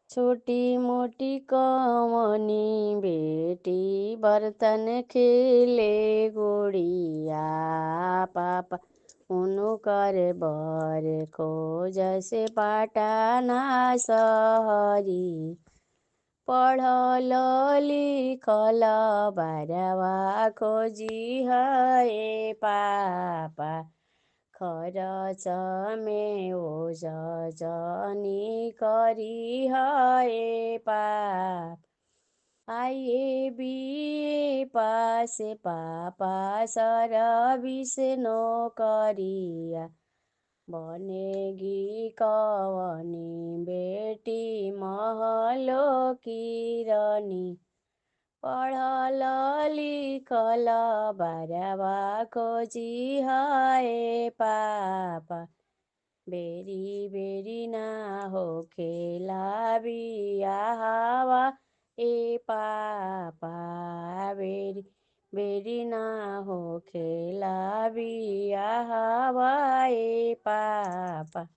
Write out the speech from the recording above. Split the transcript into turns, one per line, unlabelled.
छोटी मोटी कमनी बेटी बर्तन खेले गुड़िया पापा उनु कर बर खोज से पाटना सहरी पढ़ल लिखल बारवा खोजी है पापा खरच में ओझ जनी करी है पाप आइए बीए पास पापा सर्विस नौकरिया बनेगी कवनी बेटी महलो की रानी पढ़ल लिखल बारवा खोजी हाय पापा बेरी बेरी ना हो खेला बियाहवा ए पापा बेरी बेरी ना हो खेला बियाहवा ए पापा।